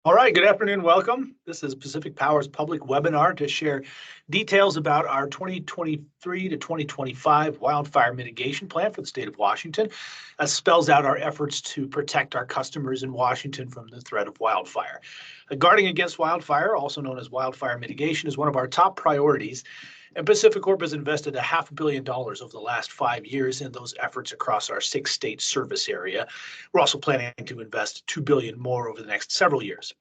All right, good afternoon, welcome. This is Pacific Power's public webinar to share details about our 2023 to 2025 wildfire mitigation plan for the state of Washington. That spells out our efforts to protect our customers in Washington from the threat of wildfire. Guarding against wildfire, also known as wildfire mitigation, is one of our top priorities. And PacifiCorp has invested $500 million over the last 5 years in those efforts across our 6-state service area. We're also planning to invest $2 billion more over the next several years.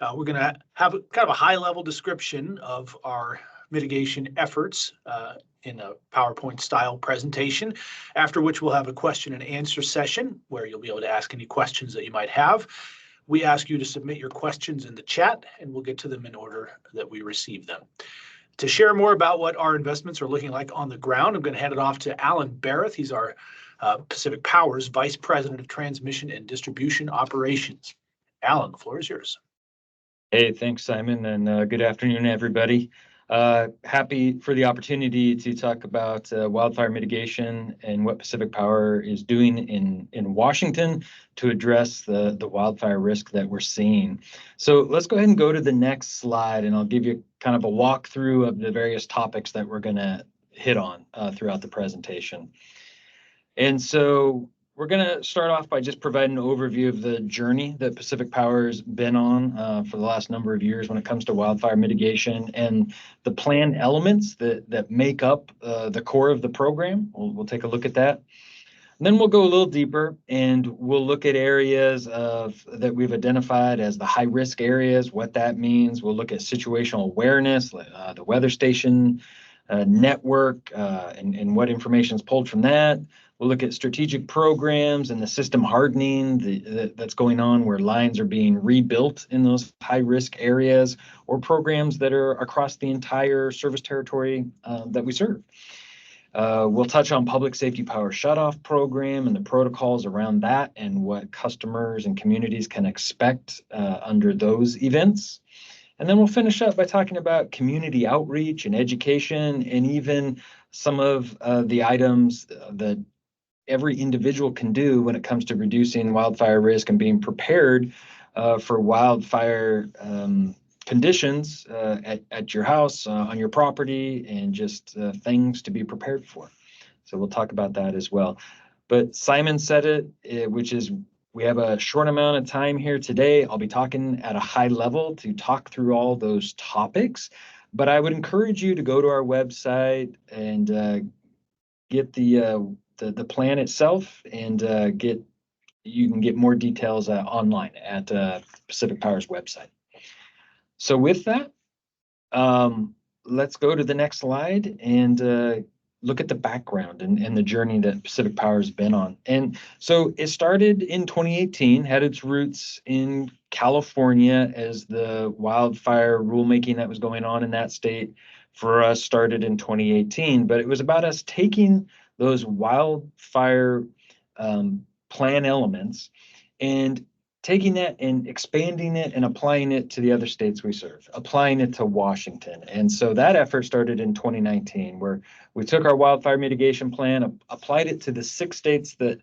We're going to have kind of a high-level description of our mitigation efforts in a PowerPoint-style presentation, after which we'll have a question and answer session where you'll be able to ask any questions that you might have. We ask you to submit your questions in the chat, and we'll get to them in order that we receive them. To share more about what our investments are looking like on the ground, I'm going to hand it off to Alan Barrett. He's our Pacific Power's Vice President of Transmission and Distribution Operations. Alan, the floor is yours. Hey, thanks, Simon, and good afternoon, everybody. Happy for the opportunity to talk about wildfire mitigation and what Pacific Power is doing in Washington to address the wildfire risk that we're seeing. So let's go ahead and go to the next slide, and I'll give you kind of a walkthrough of the various topics that we're going to hit on throughout the presentation. And so we're going to start off by just providing an overview of the journey that Pacific Power has been on for the last number of years when it comes to wildfire mitigation and the plan elements that make up the core of the program. We'll take a look at that. And then we'll go a little deeper and we'll look at areas that we've identified as the high-risk areas, what that means. We'll look at situational awareness, the weather station network, and what information is pulled from that. We'll look at strategic programs and the system hardening that's going on where lines are being rebuilt in those high-risk areas or programs that are across the entire service territory that we serve. We'll touch on public safety power shutoff program and the protocols around that and what customers and communities can expect under those events. And then we'll finish up by talking about community outreach and education and even some of the items that every individual can do when it comes to reducing wildfire risk and being prepared for wildfire conditions at your house, on your property, and just things to be prepared for. So we'll talk about that as well. But Simon said it, which is we have a short amount of time here today. I'll be talking at a high level to talk through all those topics, but I would encourage you to go to our website and get the plan itself, and you can get more details online at Pacific Power's website. So with that, let's go to the next slide and look at the background and the journey that Pacific Power has been on. And so it started in 2018, had its roots in California as the wildfire rulemaking that was going on in that state for us started in 2018, but it was about us taking those wildfire plan elements and taking that and expanding it and applying it to the other states we serve, applying it to Washington. And so that effort started in 2019, where we took our wildfire mitigation plan, applied it to the 6 states that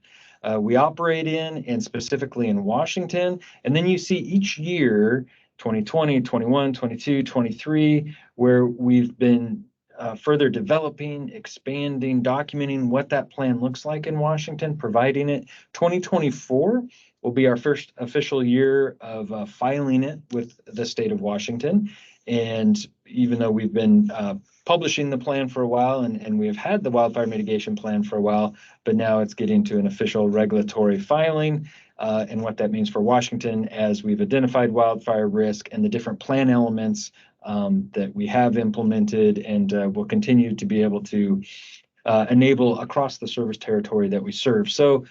we operate in, and specifically in Washington. And then you see each year, 2020, 21, 22, 23, where we've been further developing, expanding, documenting what that plan looks like in Washington, providing it. 2024 will be our first official year of filing it with the state of Washington. And even though we've been publishing the plan for a while and we have had the wildfire mitigation plan for a while, but now it's getting to an official regulatory filing and what that means for Washington as we've identified wildfire risk and the different plan elements that we have implemented and will continue to be able to enable across the service territory that we serve. So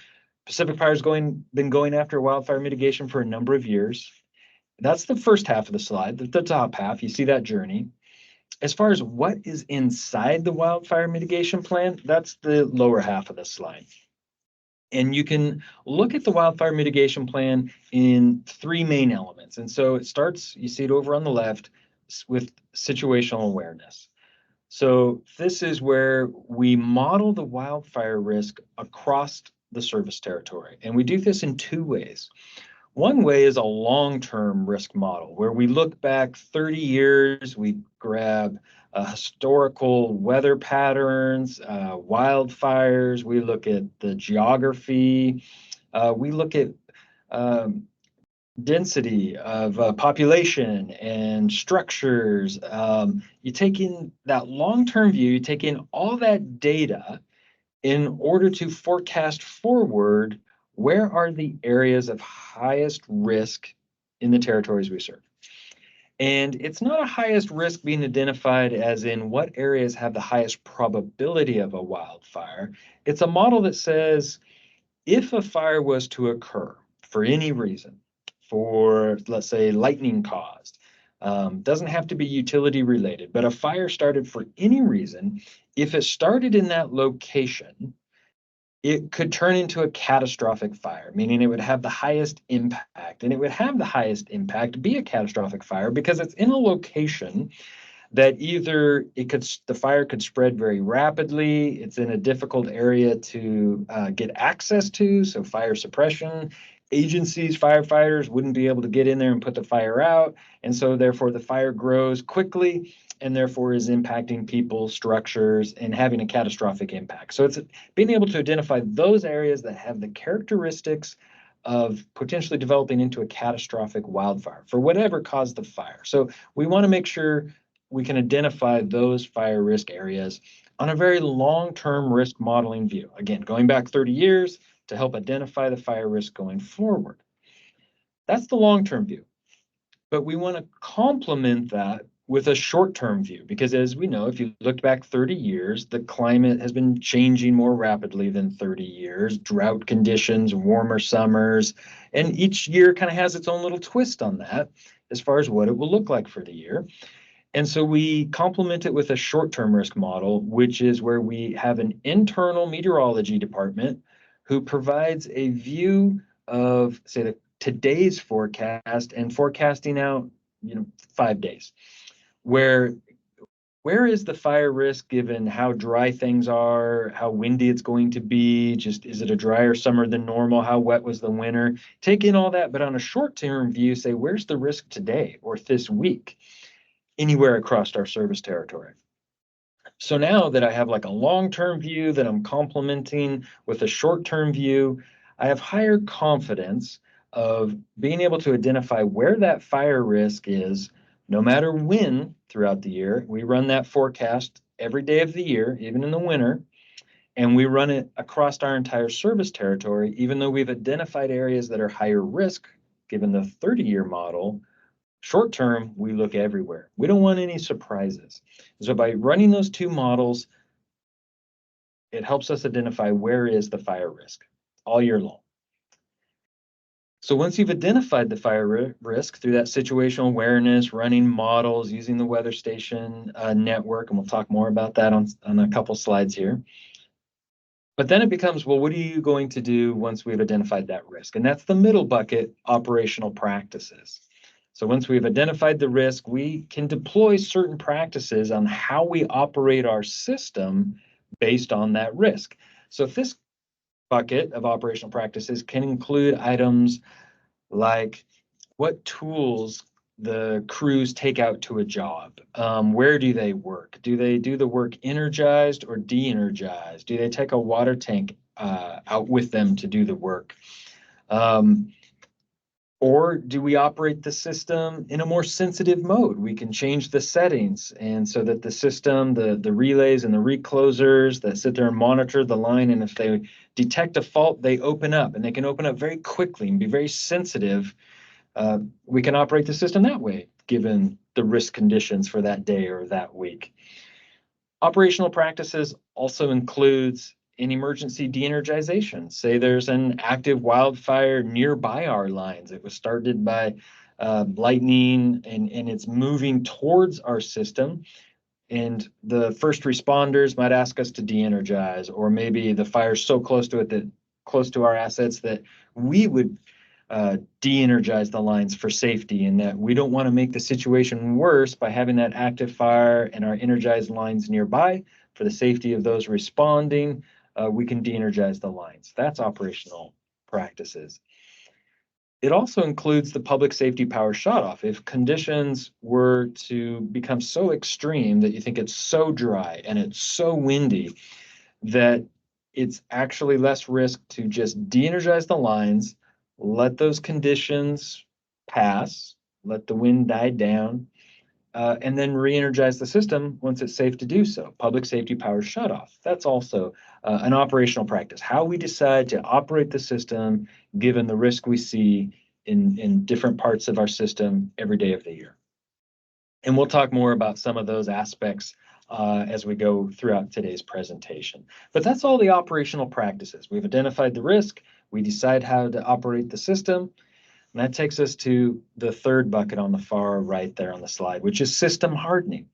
Pacific Power's been going after wildfire mitigation for a number of years. That's the first half of the slide, the top half. You see that journey. As far as what is inside the wildfire mitigation plan, that's the lower half of the slide. And you can look at the wildfire mitigation plan in 3 main elements. And so it starts, you see it over on the left, with situational awareness. So this is where we model the wildfire risk across the service territory. And we do this in 2 ways. One way is a long-term risk model where we look back 30 years, we grab historical weather patterns, wildfires, we look at the geography, we look at um, density of population and structures. You take in that long-term view, you take in all that data in order to forecast forward where are the areas of highest risk in the territories we serve. And it's not a highest risk being identified as in what areas have the highest probability of a wildfire. It's a model that says if a fire was to occur for any reason, for let's say lightning caused, doesn't have to be utility related, but a fire started for any reason, if it started in that location, it could turn into a catastrophic fire, meaning it would have the highest impact. And it would have the highest impact be a catastrophic fire because it's in a location that either the fire could spread very rapidly, it's in a difficult area to get access to, so fire suppression agencies, firefighters wouldn't be able to get in there and put the fire out, and so therefore the fire grows quickly and therefore is impacting people, structures, and having a catastrophic impact. So it's being able to identify those areas that have the characteristics of potentially developing into a catastrophic wildfire for whatever caused the fire. So we want to make sure we can identify those fire risk areas on a very long-term risk modeling view. Again, going back 30 years to help identify the fire risk going forward. That's the long-term view. But we want to complement that with a short-term view, because as we know, if you looked back 30 years, the climate has been changing more rapidly than 30 years, drought conditions, warmer summers, and each year kind of has its own little twist on that as far as what it will look like for the year. And so we complement it with a short-term risk model, which is where we have an internal meteorology department who provides a view of, say, today's forecast and forecasting out, 5 days. Where is the fire risk given how dry things are, how windy it's going to be, just is it a drier summer than normal, how wet was the winter? Take in all that, but on a short-term view, say, where's the risk today or this week? Anywhere across our service territory. So now that I have like a long-term view that I'm complementing with a short-term view, I have higher confidence of being able to identify where that fire risk is, no matter when throughout the year. We run that forecast every day of the year, even in the winter, and we run it across our entire service territory, even though we've identified areas that are higher risk, given the 30-year model. Short term, we look everywhere. We don't want any surprises. So by running those two models, it helps us identify where is the fire risk all year long. So once you've identified the fire risk through that situational awareness, running models, using the weather station network, and we'll talk more about that on a couple slides here. But then it becomes, well, what are you going to do once we've identified that risk? And that's the middle bucket, operational practices. So once we've identified the risk, we can deploy certain practices on how we operate our system based on that risk. So if this bucket of operational practices can include items like what tools the crews take out to a job, where do they work? Do they do the work energized or de-energized? Do they take a water tank out with them to do the work? Or do we operate the system in a more sensitive mode? We can change the settings, and so that the system, the relays and the reclosers that sit there and monitor the line, and if they detect a fault, they open up, and they can open up very quickly and be very sensitive. We can operate the system that way, given the risk conditions for that day or that week. Operational practices also includes in emergency de-energization. Say there's an active wildfire nearby our lines. It was started by lightning and it's moving towards our system. And the first responders might ask us to de-energize, or maybe the fire's so close to it that close to our assets that we would de-energize the lines for safety, and that we don't want to make the situation worse by having that active fire and our energized lines nearby. For the safety of those responding, we can de-energize the lines. That's operational practices. It also includes the public safety power shutoff. If conditions were to become so extreme that you think it's so dry and it's so windy that it's actually less risk to just de-energize the lines, let those conditions pass, let the wind die down, and then re-energize the system once it's safe to do so. Public safety power shutoff. That's also an operational practice. How we decide to operate the system given the risk we see in different parts of our system every day of the year. And we'll talk more about some of those aspects as we go throughout today's presentation. But that's all the operational practices. We've identified the risk, we decide how to operate the system, and that takes us to the third bucket on the far right there on the slide, which is system hardening.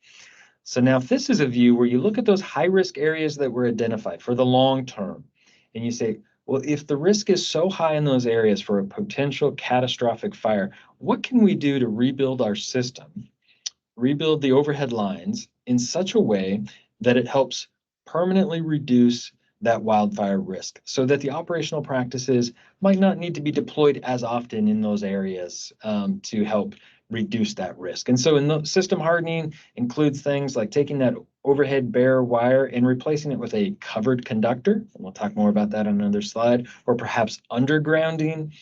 So now if this is a view where you look at those high-risk areas that were identified for the long term, and you say, well, if the risk is so high in those areas for a potential catastrophic fire, what can we do to rebuild our system, rebuild the overhead lines in such a way that it helps permanently reduce that wildfire risk so that the operational practices might not need to be deployed as often in those areas to help reduce that risk. And so in the system hardening includes things like taking that overhead bare wire and replacing it with a covered conductor, and we'll talk more about that on another slide, or perhaps undergrounding,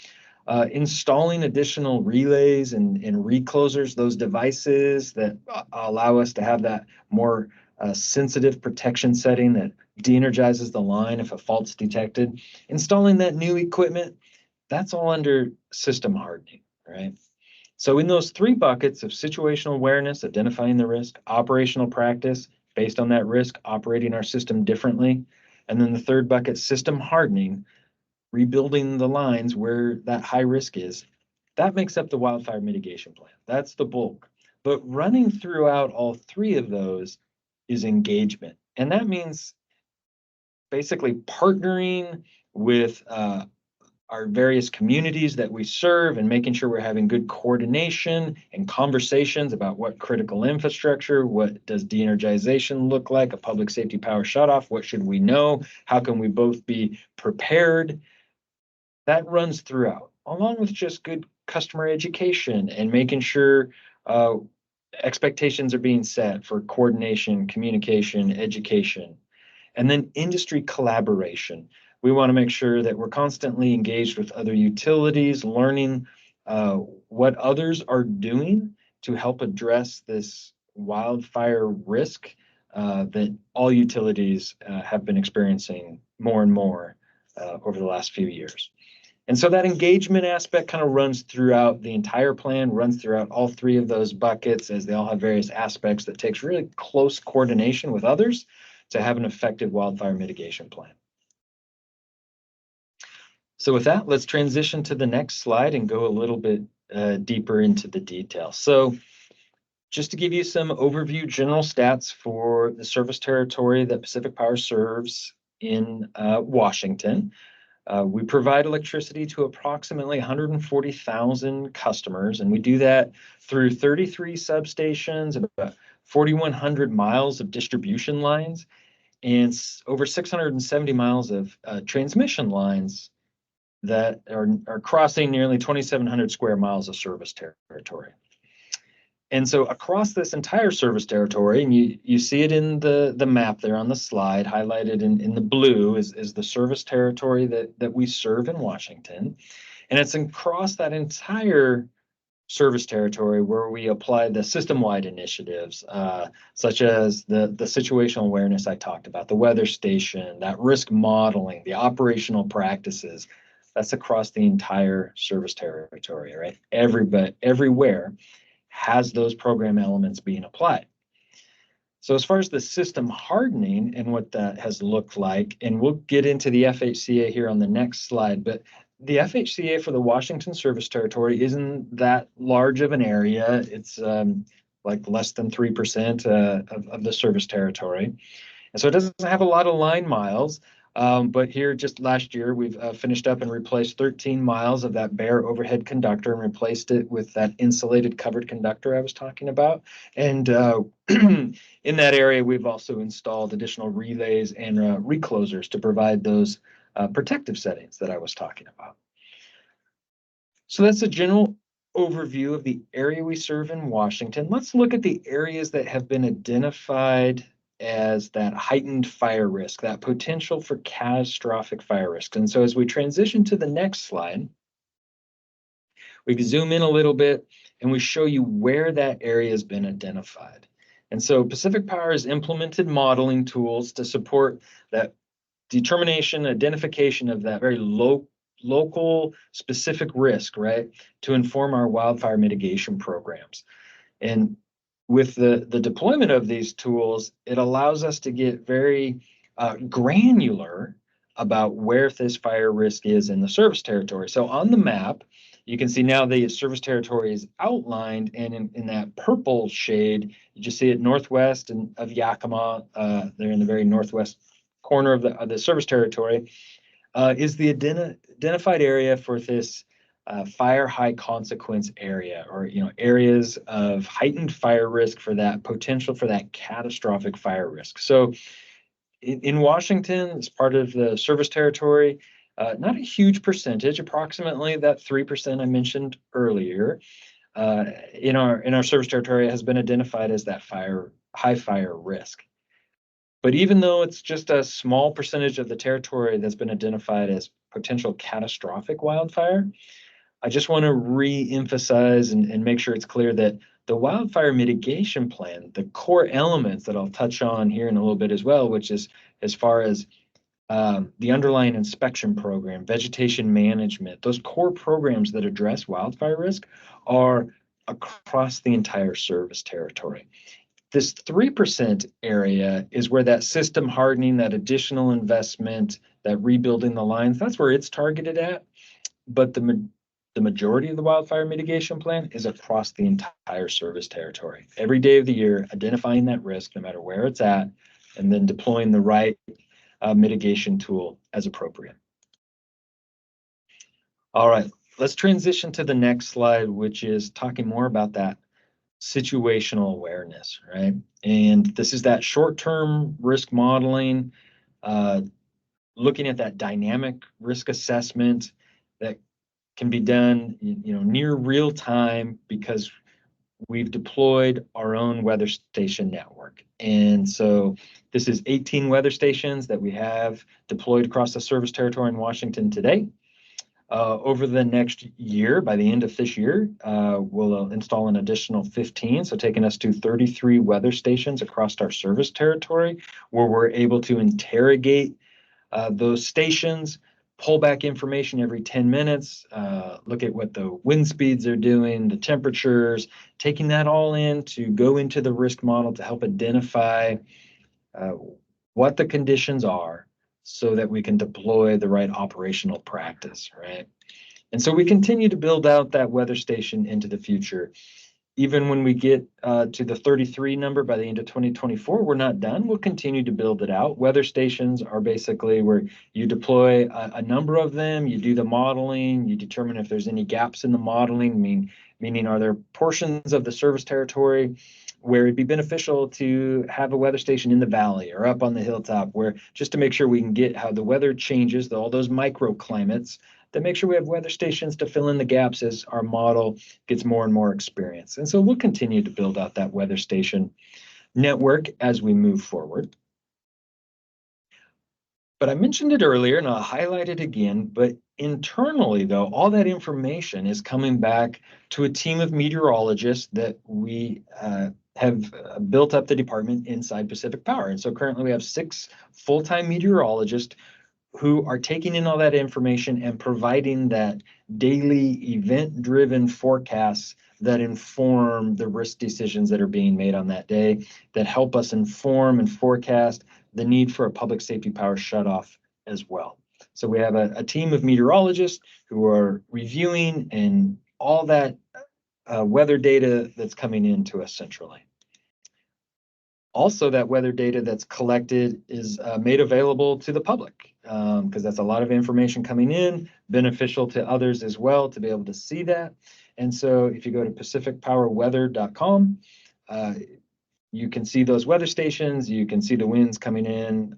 installing additional relays and reclosers, those devices that allow us to have that more sensitive protection setting that de-energizes the line if a fault's detected. Installing that new equipment, that's all under system hardening, right? So in those three buckets of situational awareness, identifying the risk, operational practice, based on that risk, operating our system differently, and then the third bucket, system hardening, rebuilding the lines where that high risk is, that makes up the wildfire mitigation plan. That's the bulk. But running throughout all three of those is engagement. And that means basically partnering with our various communities that we serve and making sure we're having good coordination and conversations about what critical infrastructure, what does de-energization look like, a public safety power shutoff, what should we know, how can we both be prepared. That runs throughout, along with just good customer education and making sure expectations are being set for coordination, communication, education, and then industry collaboration. We want to make sure that we're constantly engaged with other utilities, learning what others are doing to help address this wildfire risk that all utilities have been experiencing more and more over the last few years. And so that engagement aspect kind of runs throughout the entire plan, runs throughout all three of those buckets, as they all have various aspects that takes really close coordination with others to have an effective wildfire mitigation plan. So with that, let's transition to the next slide and go a little bit deeper into the details. So just to give you some overview general stats for the service territory that Pacific Power serves in Washington. We provide electricity to approximately 140,000 customers, and we do that through 33 substations, about 4,100 miles of distribution lines, and over 670 miles of transmission lines that are crossing nearly 2,700 square miles of service territory. And so across this entire service territory, and you see it in the map there on the slide, highlighted in the blue is the service territory that we serve in Washington. And it's across that entire service territory where we apply the system-wide initiatives, such as the situational awareness I talked about, the weather station, that risk modeling, the operational practices. That's across the entire service territory, right? Everywhere has those program elements being applied. So as far as the system hardening and what that has looked like, and we'll get into the FHCA here on the next slide, but the FHCA for the Washington service territory isn't that large of an area. It's like less than 3% of the service territory. And so it doesn't have a lot of line miles. But here just last year, we've finished up and replaced 13 miles of that bare overhead conductor and replaced it with that insulated covered conductor I was talking about. And in that area, we've also installed additional relays and reclosers to provide those protective settings that I was talking about. So that's a general overview of the area we serve in Washington. Let's look at the areas that have been identified as that heightened fire risk, that potential for catastrophic fire risk. And so as we transition to the next slide, we can zoom in a little bit and we show you where that area has been identified. And so Pacific Power has implemented modeling tools to support that determination, identification of that very local specific risk, right, to inform our wildfire mitigation programs. And with the deployment of these tools, it allows us to get very granular about where this fire risk is in the service territory. So on the map, you can see now the service territory is outlined, and in that purple shade, you just see it northwest of Yakima. They're in the very northwest corner of the service territory, is the identified area for this fire high consequence area, or areas of heightened fire risk for that potential for that catastrophic fire risk. So in Washington, as part of the service territory, not a huge percentage, approximately that 3% I mentioned earlier, in our service territory has been identified as that high fire risk. But even though it's just a small percentage of the territory that's been identified as potential catastrophic wildfire, I just want to re-emphasize and make sure it's clear that the wildfire mitigation plan, the core elements that I'll touch on here in a little bit as well, which is as far as the underlying inspection program, vegetation management, those core programs that address wildfire risk are across the entire service territory. This 3% area is where that system hardening, that additional investment, that rebuilding the lines, that's where it's targeted at. But the majority of the wildfire mitigation plan is across the entire service territory. Every day of the year, identifying that risk, no matter where it's at, and then deploying the right mitigation tool as appropriate. All right, let's transition to the next slide, which is talking more about that situational awareness, right? And this is that short-term risk modeling, looking at that dynamic risk assessment that can be done, near real time, because we've deployed our own weather station network. And so this is 18 weather stations that we have deployed across the service territory in Washington today. Over the next year, by the end of this year, we'll install an additional 15, so taking us to 33 weather stations across our service territory, where we're able to interrogate those stations, pull back information every 10 minutes, look at what the wind speeds are doing, the temperatures, taking that all in to go into the risk model to help identify what the conditions are, so that we can deploy the right operational practice, right? And so we continue to build out that weather station into the future. Even when we get to the 33 number by the end of 2024, we're not done. We'll continue to build it out. Weather stations are basically where you deploy a number of them, you do the modeling, you determine if there's any gaps in the modeling, meaning are there portions of the service territory where it'd be beneficial to have a weather station in the valley or up on the hilltop, where just to make sure we can get how the weather changes, all those microclimates, to make sure we have weather stations to fill in the gaps as our model gets more and more experience. And so we'll continue to build out that weather station network as we move forward. But I mentioned it earlier, and I'll highlight it again, but internally, though, all that information is coming back to a team of meteorologists that we have built up the department inside Pacific Power. And so currently we have 6 full-time meteorologists who are taking in all that information and providing that daily event-driven forecasts that inform the risk decisions that are being made on that day, that help us inform and forecast the need for a public safety power shutoff as well. So we have a team of meteorologists who are reviewing and all that weather data that's coming into us centrally. Also, that weather data that's collected is made available to the public, because that's a lot of information coming in, beneficial to others as well to be able to see that. And so if you go to pacificpowerweather.com, you can see those weather stations, you can see the winds coming in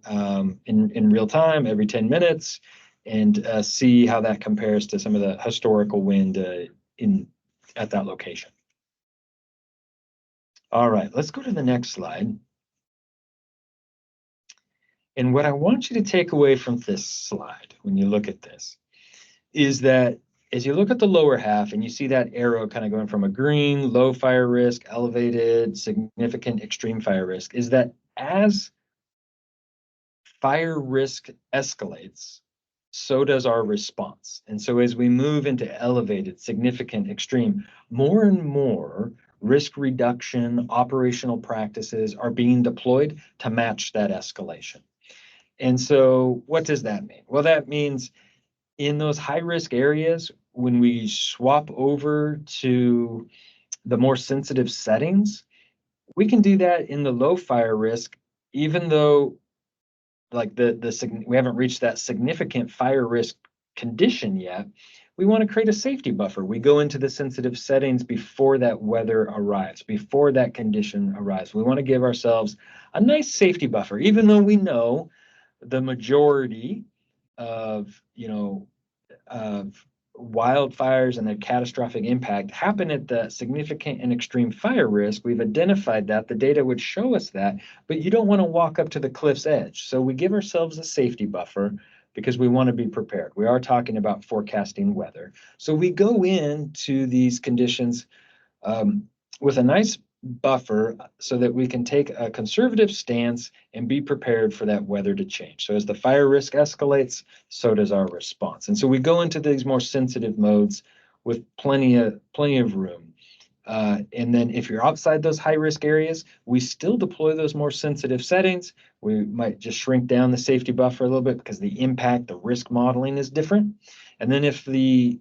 real time every 10 minutes. and see how that compares to some of the historical wind at that location. All right, let's go to the next slide. And what I want you to take away from this slide when you look at this is that as you look at the lower half and you see that arrow kind of going from a green, low fire risk, elevated, significant, extreme fire risk, is that as fire risk escalates, so does our response. And so as we move into elevated, significant, extreme, more and more risk reduction operational practices are being deployed to match that escalation. And so what does that mean? Well, that means in those high risk areas, when we swap over to the more sensitive settings, we can do that in the low fire risk, even though like we haven't reached that significant fire risk condition yet. We want to create a safety buffer. We go into the sensitive settings before that weather arrives, before that condition arrives. We want to give ourselves a nice safety buffer, even though we know the majority of, of wildfires and their catastrophic impact happen at the significant and extreme fire risk. We've identified that. The data would show us that, but you don't want to walk up to the cliff's edge. So we give ourselves a safety buffer because we want to be prepared. We are talking about forecasting weather. So we go into these conditions with a nice buffer so that we can take a conservative stance and be prepared for that weather to change. So as the fire risk escalates, so does our response. And so we go into these more sensitive modes with plenty of room. And then if you're outside those high risk areas, we still deploy those more sensitive settings. We might just shrink down the safety buffer a little bit because the impact, the risk modeling is different. And then if the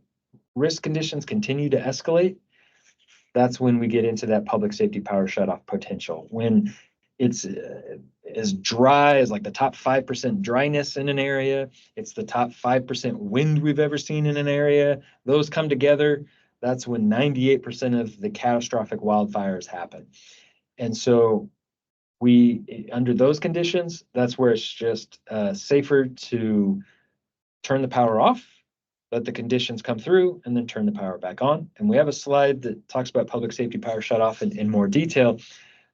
risk conditions continue to escalate, that's when we get into that public safety power shutoff potential. When it's as dry as like the top 5% dryness in an area, it's the top 5% wind we've ever seen in an area. Those come together, that's when 98% of the catastrophic wildfires happen. And so under those conditions, that's where it's just safer to turn the power off, let the conditions come through, and then turn the power back on. And we have a slide that talks about public safety power shutoff in more detail.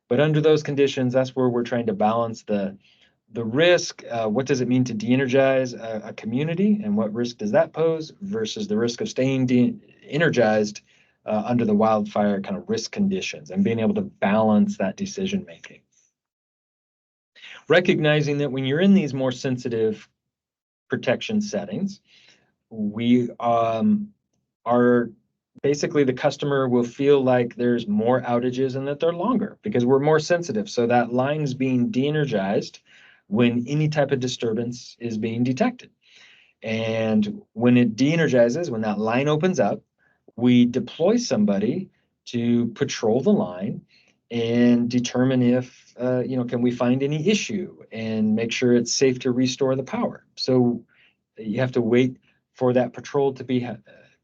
But under those conditions, that's where we're trying to balance the risk. What does it mean to de-energize a community, and what risk does that pose versus the risk of staying energized under the wildfire kind of risk conditions, and being able to balance that decision making. Recognizing that when you're in these more sensitive protection settings, we are basically the customer will feel like there's more outages and that they're longer because we're more sensitive. So that line's being de-energized when any type of disturbance is being detected. And when it de-energizes, when that line opens up, we deploy somebody to patrol the line and determine if, can we find any issue and make sure it's safe to restore the power. So you have to wait for that patrol to be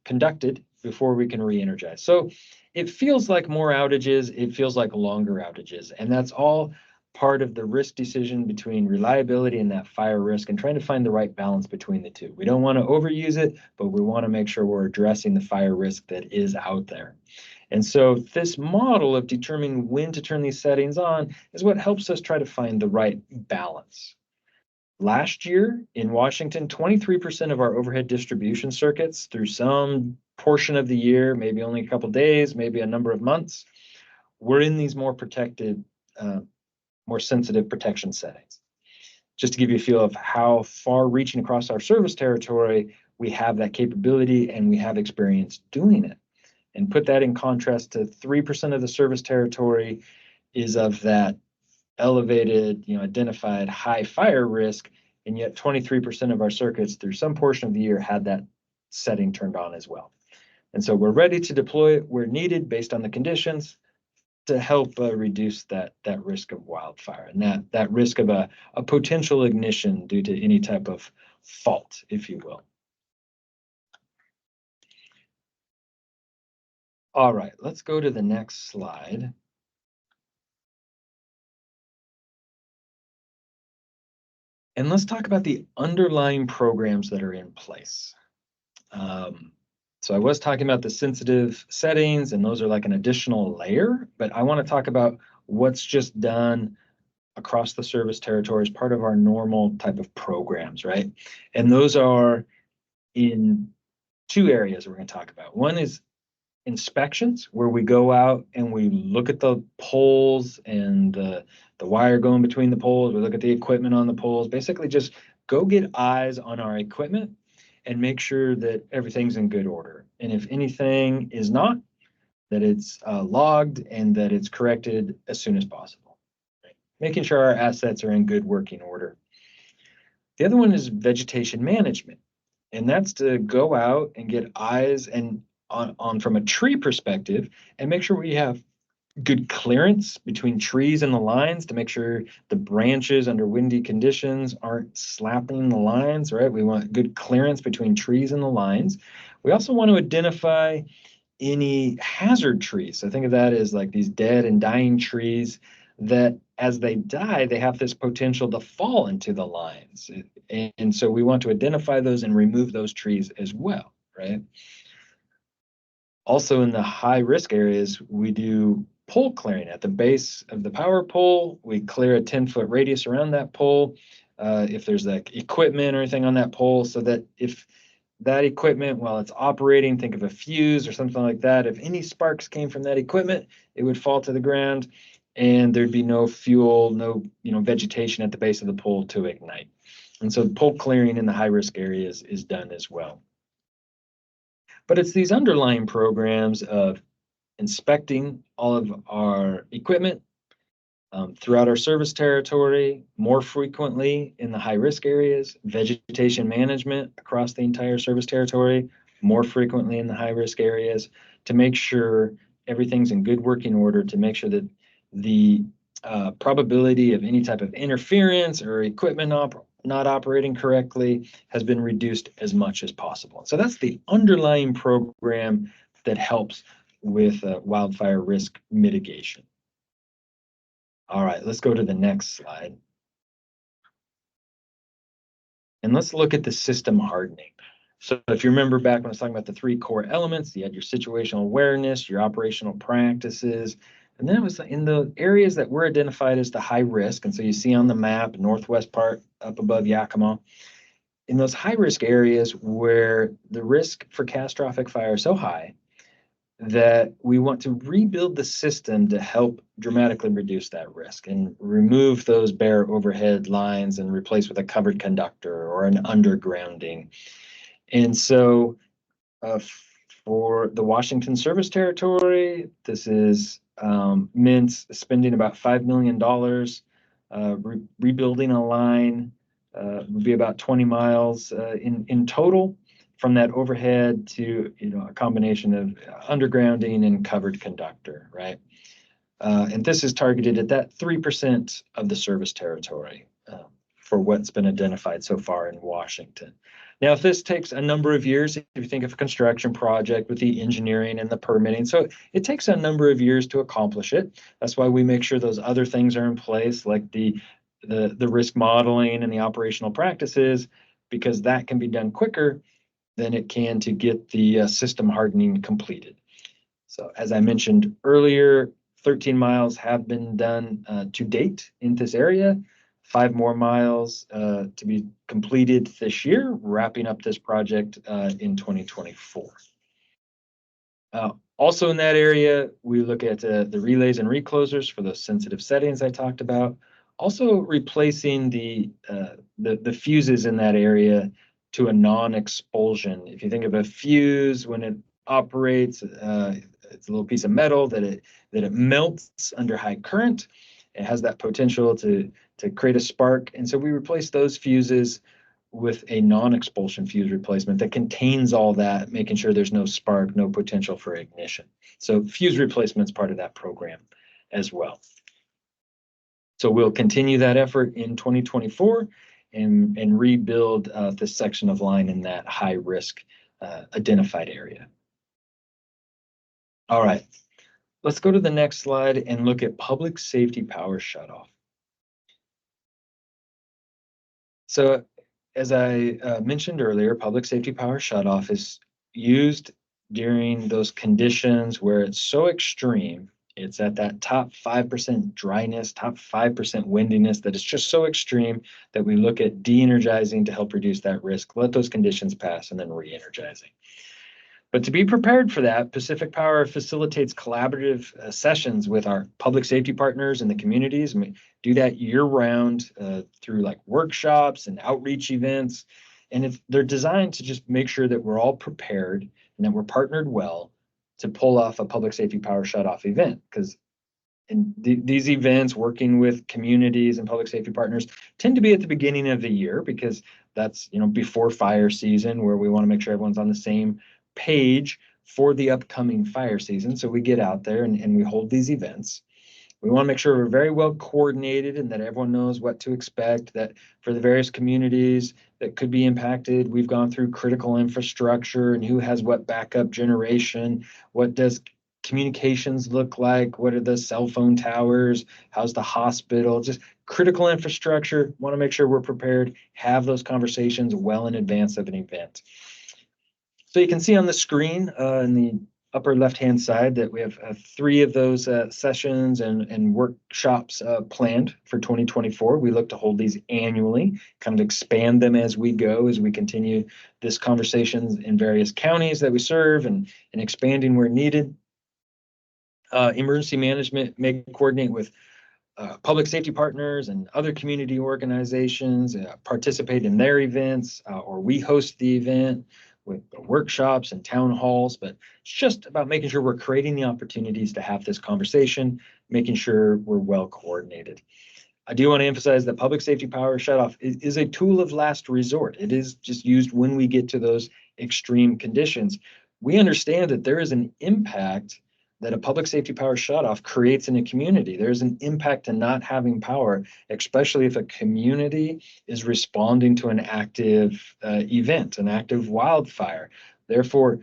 conducted before we can re-energize. So it feels like more outages, it feels like longer outages, and that's all part of the risk decision between reliability and that fire risk, and trying to find the right balance between the two. We don't want to overuse it, but we want to make sure we're addressing the fire risk that is out there. And so this model of determining when to turn these settings on is what helps us try to find the right balance. Last year in Washington, 23% of our overhead distribution circuits through some portion of the year, maybe only a couple days, maybe a number of months, were in these more protected, more sensitive protection settings. Just to give you a feel of how far reaching across our service territory, we have that capability and we have experience doing it. And put that in contrast to 3% of the service territory is of that elevated, identified high fire risk, and yet 23% of our circuits through some portion of the year had that setting turned on as well. And so we're ready to deploy it where needed based on the conditions to help reduce that risk of wildfire and that risk of a potential ignition due to any type of fault, if you will. All right, let's go to the next slide. And let's talk about the underlying programs that are in place. So I was talking about the sensitive settings, and those are like an additional layer, but I want to talk about what's just done across the service territory as part of our normal type of programs, right? And those are in two areas we're going to talk about. One is inspections, where we go out and we look at the poles and the wire going between the poles. We look at the equipment on the poles, basically just go get eyes on our equipment and make sure that everything's in good order. And if anything is not, that it's logged and that it's corrected as soon as possible. Right? Making sure our assets are in good working order. The other one is vegetation management, and that's to go out and get eyes and on from a tree perspective and make sure we have good clearance between trees and the lines to make sure the branches under windy conditions aren't slapping the lines, right? We want good clearance between trees and the lines. We also want to identify any hazard trees. So think of that as like these dead and dying trees that as they die, they have this potential to fall into the lines. And so we want to identify those and remove those trees as well, right? Also in the high risk areas, we do pole clearing at the base of the power pole. We clear a 10-foot radius around that pole. If there's like equipment or anything on that pole, so that if that equipment, while it's operating, think of a fuse or something like that, if any sparks came from that equipment, it would fall to the ground and there'd be no fuel, no vegetation at the base of the pole to ignite. And so pole clearing in the high risk areas is done as well. But it's these underlying programs of inspecting all of our equipment throughout our service territory, more frequently in the high-risk areas, vegetation management across the entire service territory, more frequently in the high-risk areas, to make sure everything's in good working order, to make sure that the probability of any type of interference or equipment not operating correctly has been reduced as much as possible. So that's the underlying program that helps with wildfire risk mitigation. All right, let's go to the next slide. And let's look at the system hardening. So if you remember back when I was talking about the three core elements, you had your situational awareness, your operational practices, and then it was in the areas that were identified as the high risk. And so you see on the map, northwest part up above Yakima, in those high risk areas where the risk for catastrophic fire is so high that we want to rebuild the system to help dramatically reduce that risk and remove those bare overhead lines and replace with a covered conductor or an undergrounding. And so for the Washington Service Territory, this is meant spending about $5 million rebuilding a line, would be about 20 miles in total, from that overhead to a combination of undergrounding and covered conductor, right? And this is targeted at that 3% of the service territory for what's been identified so far in Washington. Now, if this takes a number of years, if you think of a construction project with the engineering and the permitting, so it takes a number of years to accomplish it. That's why we make sure those other things are in place, like the risk modeling and the operational practices, because that can be done quicker than it can to get the system hardening completed. So as I mentioned earlier, 13 miles have been done to date in this area, 5 more miles to be completed this year, wrapping up this project in 2024. Also in that area, we look at the relays and reclosers for those sensitive settings I talked about. Also replacing the fuses in that area to a non-expulsion. If you think of a fuse, when it operates, it's a little piece of metal that it melts under high current. It has that potential to create a spark, and so we replace those fuses with a non-expulsion fuse replacement that contains all that, making sure there's no spark, no potential for ignition. So fuse replacement is part of that program as well. So we'll continue that effort in 2024 and rebuild this section of line in that high risk identified area. All right, let's go to the next slide and look at public safety power shutoff. So as I mentioned earlier, public safety power shutoff is used during those conditions where it's so extreme. It's at that top 5% dryness, top 5% windiness that is just so extreme that we look at de-energizing to help reduce that risk, let those conditions pass, and then re-energizing. But to be prepared for that, Pacific Power facilitates collaborative sessions with our public safety partners in the communities. And we do that year round through like workshops and outreach events. And they're designed to just make sure that we're all prepared and that we're partnered well to pull off a public safety power shutoff event. Because in these events, working with communities and public safety partners tend to be at the beginning of the year because that's, before fire season, where we want to make sure everyone's on the same page for the upcoming fire season. So we get out there and we hold these events. We want to make sure we're very well coordinated and that everyone knows what to expect, that for the various communities that could be impacted, we've gone through critical infrastructure and who has what backup generation, what does communications look like, what are the cell phone towers, how's the hospital, just critical infrastructure. Want to make sure we're prepared, have those conversations well in advance of an event. So you can see on the screen in the upper left-hand side that we have 3 of those sessions and workshops planned for 2024. We look to hold these annually, kind of expand them as we go, as we continue this conversations in various counties that we serve and expanding where needed. Emergency management may coordinate with public safety partners and other community organizations, participate in their events, or we host the event with workshops and town halls. But it's just about making sure we're creating the opportunities to have this conversation, making sure we're well coordinated. I do want to emphasize that public safety power shutoff is a tool of last resort. It is just used when we get to those extreme conditions. We understand that there is an impact that a public safety power shutoff creates in a community. There's an impact to not having power, especially if a community is responding to an active event, an active wildfire. Therefore,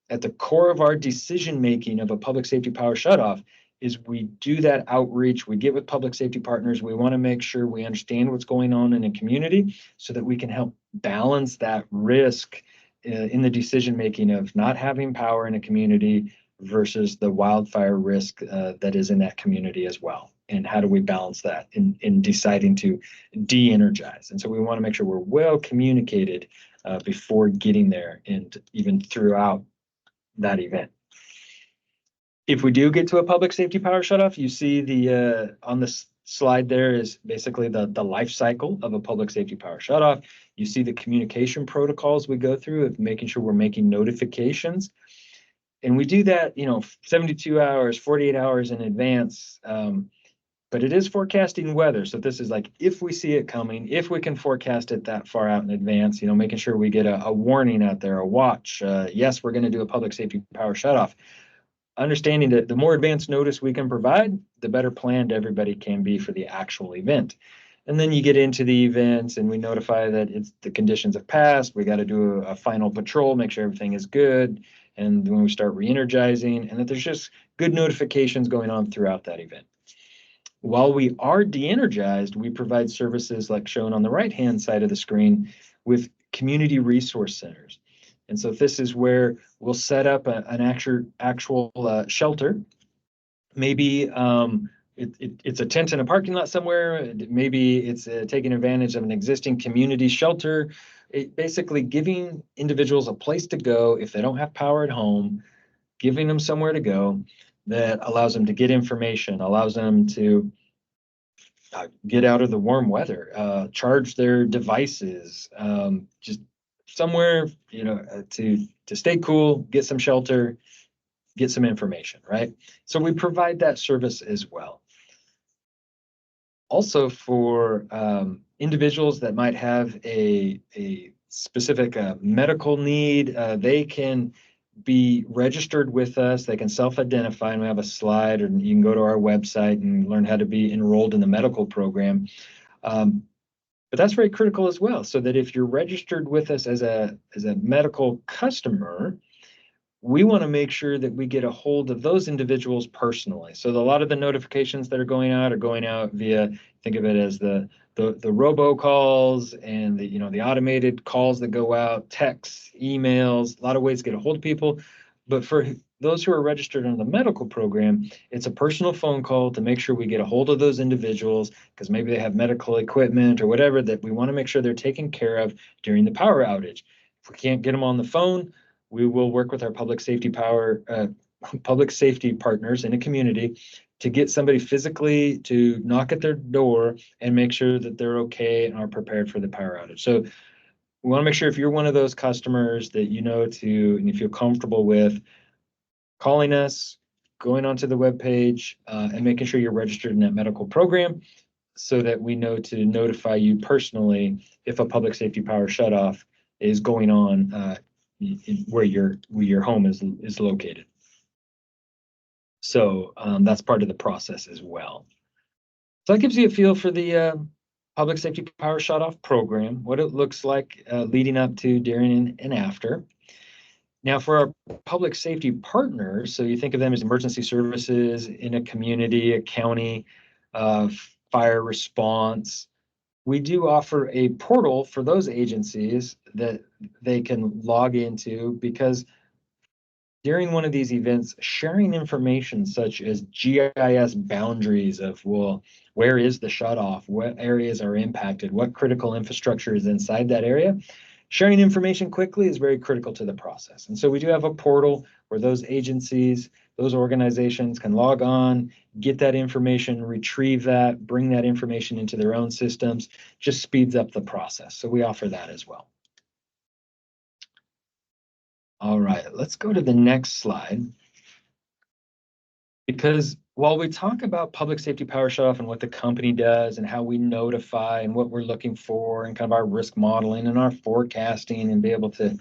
at the core of our decision-making of a public safety power shutoff is we do that outreach, we get with public safety partners, we want to make sure we understand what's going on in a community so that we can help balance that risk in the decision-making of not having power in a community versus the wildfire risk that is in that community as well. And how do we balance that in deciding to de-energize? And so we want to make sure we're well communicated before getting there and even throughout that event. If we do get to a public safety power shutoff, you see the on the slide there is basically the life cycle of a public safety power shutoff. You see the communication protocols we go through of making sure we're making notifications. And we do that, 72 hours, 48 hours in advance. But it is forecasting weather. So this is like, if we see it coming, if we can forecast it that far out in advance, making sure we get a warning out there, a watch. Yes, we're going to do a public safety power shutoff. Understanding that the more advanced notice we can provide, the better planned everybody can be for the actual event. And then you get into the events and we notify that the conditions have passed. We got to do a final patrol, make sure everything is good. And when we start re-energizing, and that there's just good notifications going on throughout that event. While we are de-energized, we provide services like shown on the right-hand side of the screen with community resource centers. And so this is where we'll set up an actual shelter. Maybe it's a tent in a parking lot somewhere. Maybe it's taking advantage of an existing community shelter. Basically giving individuals a place to go if they don't have power at home, giving them somewhere to go that allows them to get information, allows them to get out of the warm weather, charge their devices, just somewhere, to stay cool, get some shelter, get some information, right? So we provide that service as well. Also for individuals that might have a specific medical need, they can be registered with us. They can self-identify, and we have a slide, or you can go to our website and learn how to be enrolled in the medical program. But that's very critical as well, so that if you're registered with us as a medical customer, we want to make sure that we get a hold of those individuals personally. So a lot of the notifications that are going out via, think of it as the the robocalls and the automated calls that go out, texts, emails, a lot of ways to get a hold of people. But for those who are registered under the medical program, it's a personal phone call to make sure we get a hold of those individuals because maybe they have medical equipment or whatever that we want to make sure they're taken care of during the power outage. If we can't get them on the phone, we will work with our public safety partners in a community to get somebody physically to knock at their door and make sure that they're okay and are prepared for the power outage. So we want to make sure if you're one of those customers that you know to and you feel comfortable with calling us, going onto the webpage, and making sure you're registered in that medical program so that we know to notify you personally if a public safety power shutoff is going on where your home is located. So that's part of the process as well. So that gives you a feel for the public safety power shutoff program, what it looks like leading up to, during, and after. Now, for our public safety partners, so you think of them as emergency services in a community, a county, fire response, we do offer a portal for those agencies that they can log into because during one of these events, sharing information such as GIS boundaries of, well, where is the shutoff? What areas are impacted? What critical infrastructure is inside that area? Sharing information quickly is very critical to the process. And so we do have a portal where those agencies, those organizations can log on, get that information, retrieve that, bring that information into their own systems, just speeds up the process. So we offer that as well. All right, let's go to the next slide. Because while we talk about public safety power shutoff and what the company does and how we notify and what we're looking for and kind of our risk modeling and our forecasting and be able to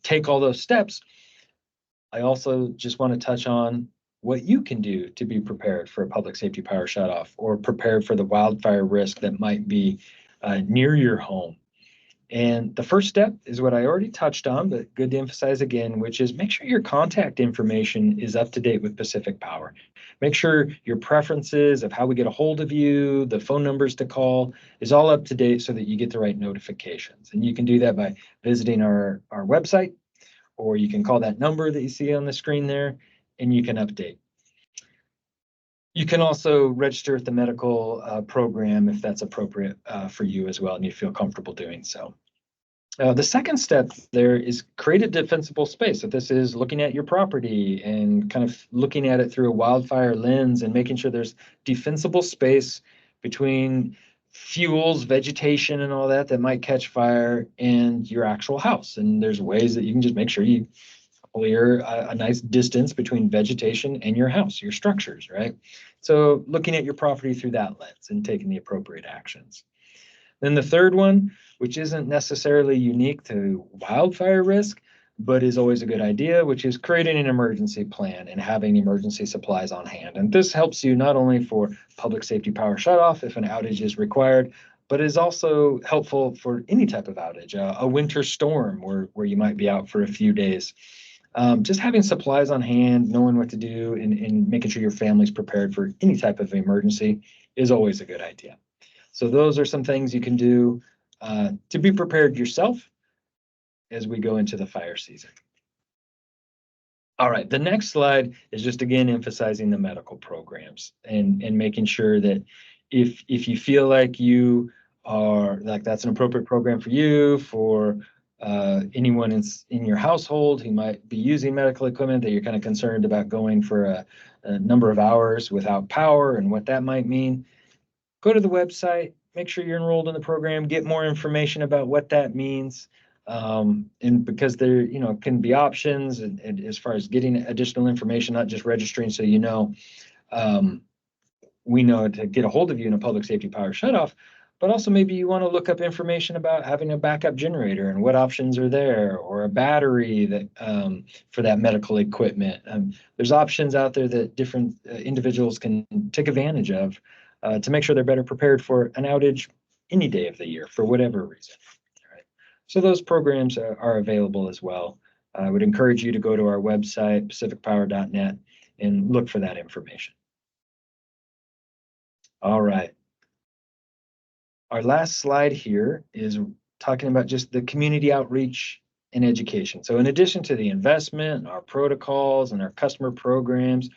take all those steps, I also just want to touch on what you can do to be prepared for a public safety power shutoff or prepared for the wildfire risk that might be near your home. And the first step is what I already touched on, but good to emphasize again, which is make sure your contact information is up to date with Pacific Power. Make sure your preferences of how we get a hold of you, the phone numbers to call is all up to date so that you get the right notifications. And you can do that by visiting our website, or you can call that number that you see on the screen there, and you can update. You can also register at the medical program if that's appropriate for you as well, and you feel comfortable doing so. The second step there is create a defensible space. So this is looking at your property and kind of looking at it through a wildfire lens and making sure there's defensible space between fuels, vegetation, and all that might catch fire and your actual house. And there's ways that you can just make sure you clear a nice distance between vegetation and your house, your structures, right? So looking at your property through that lens and taking the appropriate actions. Then the third one, which isn't necessarily unique to wildfire risk, but is always a good idea, which is creating an emergency plan and having emergency supplies on hand. And this helps you not only for public safety power shutoff if an outage is required, but is also helpful for any type of outage, a winter storm where you might be out for a few days. Just having supplies on hand, knowing what to do, and making sure your family's prepared for any type of emergency is always a good idea. So those are some things you can do to be prepared yourself as we go into the fire season. All right, the next slide is just again emphasizing the medical programs and making sure that if you feel like you are like that's an appropriate program for you, for anyone in your household who might be using medical equipment that you're kind of concerned about going for a number of hours without power and what that might mean, go to the website, make sure you're enrolled in the program, get more information about what that means. And because there, can be options and as far as getting additional information, not just registering so we know to get a hold of you in a public safety power shutoff, but also maybe you want to look up information about having a backup generator and what options are there, or a battery that for that medical equipment. There's options out there that different individuals can take advantage of to make sure they're better prepared for an outage any day of the year for whatever reason. All right. So those programs are available as well. I would encourage you to go to our website, pacificpower.net, and look for that information. All right. Our last slide here is talking about just the community outreach and education. So in addition to the investment, our protocols, and our customer programs,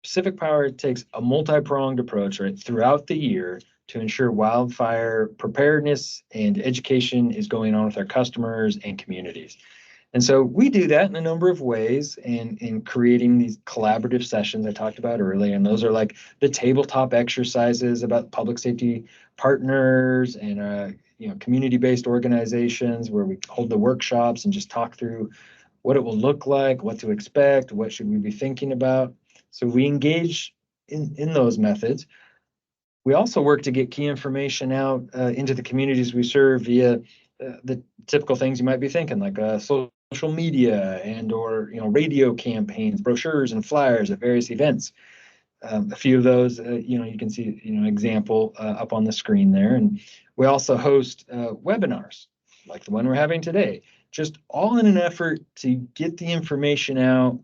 Pacific Power takes a multi-pronged approach right throughout the year to ensure wildfire preparedness and education is going on with our customers and communities. And so we do that in a number of ways in creating these collaborative sessions I talked about earlier. And those are like the tabletop exercises about public safety partners and community-based organizations where we hold the workshops and just talk through what it will look like, what to expect, what should we be thinking about. So we engage in those methods. We also work to get key information out into the communities we serve via the typical things you might be thinking, like social media and or radio campaigns, brochures, and flyers at various events. A few of those, you can see example up on the screen there. And we also host webinars like the one we're having today, just all in an effort to get the information out,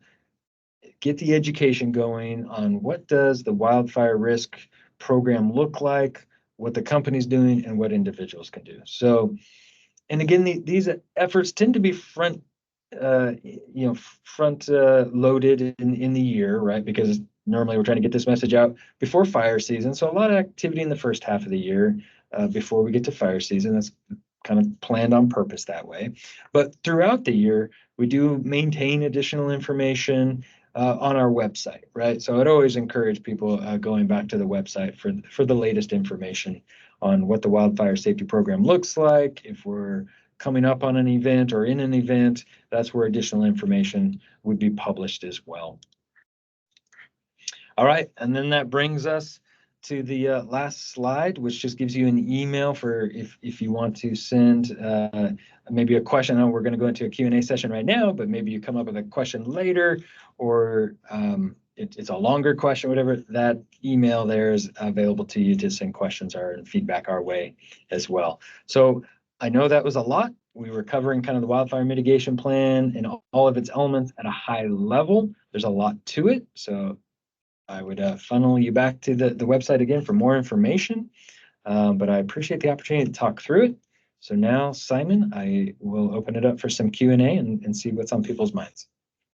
get the education going on what does the wildfire risk program look like, what the company's doing, and what individuals can do. So, and again, these efforts tend to be front loaded in the year, right? Because normally we're trying to get this message out before fire season. So a lot of activity in the first half of the year before we get to fire season. That's kind of planned on purpose that way. But throughout the year, we do maintain additional information on our website, right? So I'd always encourage people going back to the website for the latest information on what the wildfire safety program looks like. If we're coming up on an event or in an event, that's where additional information would be published as well. All right, and then that brings us to the last slide, which just gives you an email for if you want to send maybe a question. I know we're going to go into a Q&A session right now, but maybe you come up with a question later, or it's a longer question, whatever. That email there is available to you to send questions and feedback our way as well. So I know that was a lot. We were covering kind of the wildfire mitigation plan and all of its elements at a high level. There's a lot to it, so I would funnel you back to the website again for more information, but I appreciate the opportunity to talk through it. So now, Simon, I will open it up for some Q&A and see what's on people's minds.